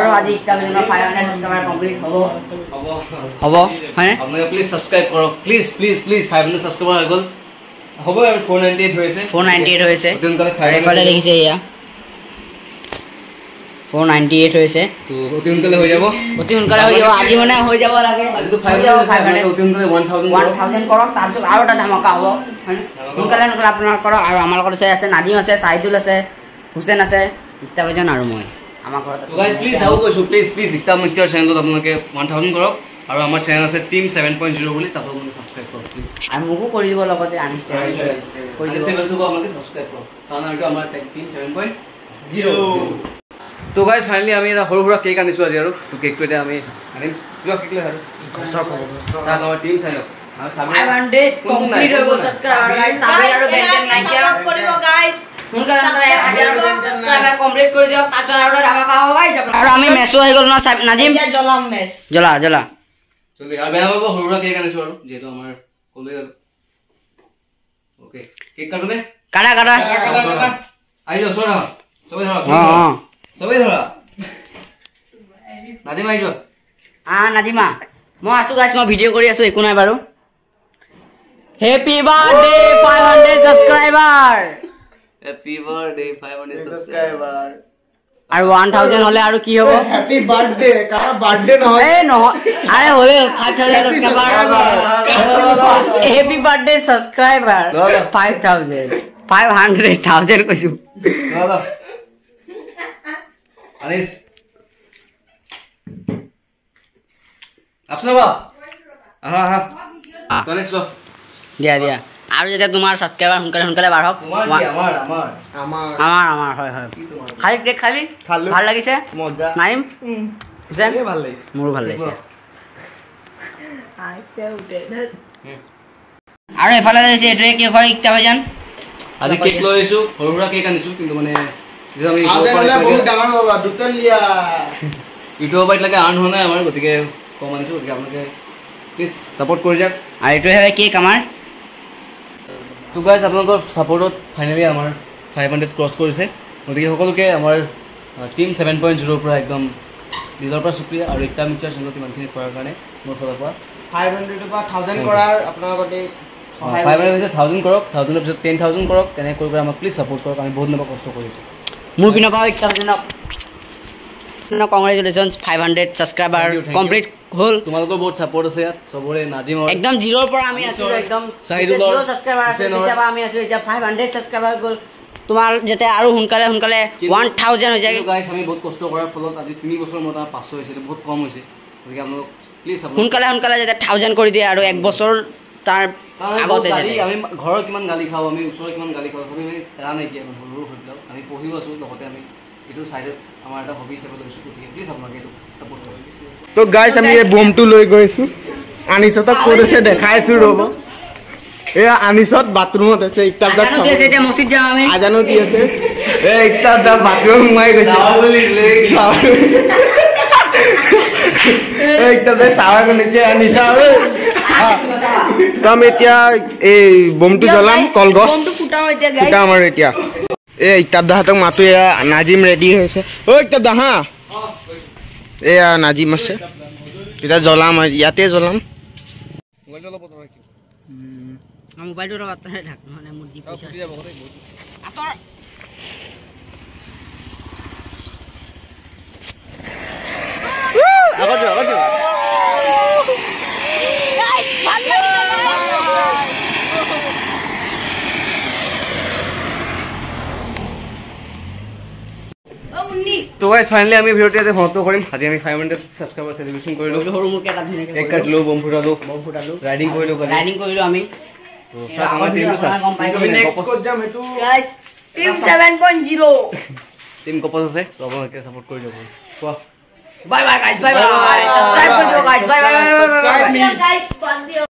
আৰু আজি ইটাবিজনৰ 500 subscriber complete হ'ব হয়নে আপোনালোকে প্লিজ সাবস্ক্ৰাইব কৰক প্লিজ 500 সাবস্ক্ৰাইবাৰ হৈ গ'ল হ'ব আৰু 498 হৈছে 498 হৈছে অতিউনকালে 500 এফালে দেখিছে ইয়া 498 হৈছে তো অতিউনকালে হৈ যাব আজি মানে হৈ যাব লাগে আজি তো 500 অতিউনকালে 1000 কৰক তাৰ পিছত আৰু এটা ধামাকা হ'ব সোনকালে আপোনালোক কৰক আৰু আমাৰ লগত আছে নাজিম আছে সাইদুল আছে হুসেন আছে ইত্যাবিজন আৰু মই আমাৰ ঘৰত আছে গাইস প্লিজ আও কৈছো প্লিজ ইটা মিক্সচাৰ চেনেলত আপোনালোকে 1000 কৰক আৰু আমাৰ চেনেল আছে টিম 7.0 বুলি তাতো মানে সাবস্ক্ৰাইব কৰক প্লিজ আৰু মোকো কৰি দিব লগতে আমি কৰি দিব চেনেলটো আপোনালোকে সাবস্ক্ৰাইব কৰক কাৰণ এইটো আমাৰ টিম 7.0 তো গাইস ফাইনালি আমি এটা সৰু কেক আনিছো আজি আৰু তো কেকটো এটা আমি আনিম কিবা কেক লৈ আৰু সাত আমাৰ টিম চেনেল 500 কমপ্লিট হৈ গ'ল সাবস্ক্ৰাইবাৰ গাইস সাবিৰ আৰু বেন্টেন নাইকিয়া কৰিব গাইস সোনকালে 1000 সাবস্ক্ৰাইবাৰ কমপ্লিট কৰি দিয়ক তাত আৰু ধামাকা হ'ব গাইস আৰু আমি মেচো হৈ গ'ল না নাজিম জ্বলাম মেচ জ্বলা চলি আৰু বেয়া পাব সৰু কেক আনিছো আৰু যেটো আমাৰ কলৈ আৰু ওকে কেক কাটোনে কাটা আইলো সৰা সবাই ধৰা সবাই ধৰা নাজিম আইলো নাজিমা মই আছো গাইস মই ভিডিও কৰি আছো একো নাই বাৰু happy birthday 500 subscriber happy birthday 500 subscriber আর 1000 হলে আর কি হবে হ্যাপি বার্থডে কারা বার্থডে নহয় এ নহয় আরে হলে 5000 সাবস্ক্রাইবার হ্যাপি বার্থডে সাবস্ক্রাইবার 500,000 কইছো দাদা আনিস আপনা বা আহা চলেছ লো দিয়া আৰু যেটা তোমাৰ সাবস্ক্ৰাইবাৰ সোনকালে বাঢ়ক আমাৰ হয় খালি কেক খালি ভাল লাগিছে মজা নাইম হুসেন ভাল লাগিছে মোৰো ভাল লাগিছে আইছে উঠে আৰু এফালে আছে এটে কি হয় ইকটা ভাইজান আজি কেক লৈ আইছো সৰুৰা কেক আনিছো কিন্তু মানে যে আমি বহুত ডাঙৰ বাবা দুটন লিয়া ইউটিউব বাইট লাগে আৰ্ন হোৱা নাই আমাৰ গতিকে কম আনিছো গতিকে আপোনালোকে প্লিজ সাপোৰ্ট কৰি যাওক আৰু এটো হয় কেক আমাৰ তো গাইস আপোনালোকৰ সাপোৰ্টত ফাইনালি আমাৰ 500 ক্ৰস কৰিছে গতিকে সকলোকে আমাৰ টিম 7.0 পৰা একদম নিজৰ পৰা শুক্ৰিয়া আৰু ইটা মিক্সচাৰ চেনেলত ইমানখিনি কৰাৰ কাৰণে মোৰ ফালৰ পৰা 500 বা 1000 কৰাৰ আপোনালোকে 500 হৈছে 1000 কৰক 1000 ৰ পিছত 10000 কৰক তেনে কৰি আমাক প্লিজ সাপোৰ্ট কৰক আমি বহুত নবা কষ্ট কৰিছো মোৰ পিনৰ পৰা ইটাজনক কংগ্ৰেচুলেশনস 500 সাবস্ক্ৰাইবাৰ কমপ্লিট হল তোমালোকৰ বহুত সাপোৰ্ট আছে ইয়াত সবৰে নাজিমৰ একদম জিৰোৰ পৰা আমি আছো একদম 0 সাবস্ক্ৰাইবাৰ আছে যেতিয়া আমি আছো এতিয়া 500 সাবস্ক্ৰাইবাৰ গল তোমাৰ যেতে আৰু সোনকালে 1000 হৈ যায় গাইস আমি বহুত কষ্ট কৰাৰ ফলত আজি 3 বছৰ মত 500 হৈছে বহুত কম হৈছে গতিকে আপোনালোক প্লিজ সোনকালে যেতে 1000 কৰি দিয়ে আৰু 1 বছৰ তাৰ আগতে যাতে আমি ঘৰৰ কিমান গালি খাও আমি ওচৰৰ কিমান গালি খাও আমি এৰা নাই কি আমি সৰু হৈলাও আমি পঢ়িও আছো লগতে আমি এটো সাইডত আমাৰ এটা হবি হিচাপে লৈছো গতিকে প্লিজ আপোনালোকে এটো সাপোৰ্ট কৰক তো গাইস আমি এই বমটো লৈ গৈছো আনিছত কোড আছে দেখাইছো ৰব এয়া আনিছত বাথৰুমত আছে ইটাৰ দাত আছে এতিয়া মসজিদ যাম আমি আজানো দি আছে এ ইটাৰ দাত বাথৰুম মাই গৈছে এ ইটাৰ দাত সাৱাৰ কৰিছে আনিছা কাম এতিয়া এই বমটো জ্বলাম কলগছ বমটো ফুটাও এতিয়া গাইস ফুটা আমাৰ এতিয়া এ ইটাৰ দাতক মাতো এয়া নাজিম ৰেডি হৈছে ঐ ইটাৰ দা হা এয়া নাজিম আছে এটা জ্বলাম ইয়াতে জ্বলাম মোবাইলটো ৰবাত ঢাক মানে মোৰ জি পইচা আতৰ আগত তো গাইস ফাইনালি আমি ভিডিওতে সমাপ্ত কৰিম আজি আমি 500 সাবস্ক্ৰাইবাৰ সেলিব্ৰেশন কৰিলো সৰু মুকে এটা ধুনীয়াকৈ এক কাট লো বম ফুটালো ৰাইডিং কৰিলো আমি তো আমাৰ টিমটো নেক্সট কোড যাম এটো গাইস টিম 7.0 টিম কপস আছে তো আপোনালোকে সাপোর্ট কৰি যাব কোৱা bye bye guys bye bye subscribe কৰি দিও গাইস বাই বাই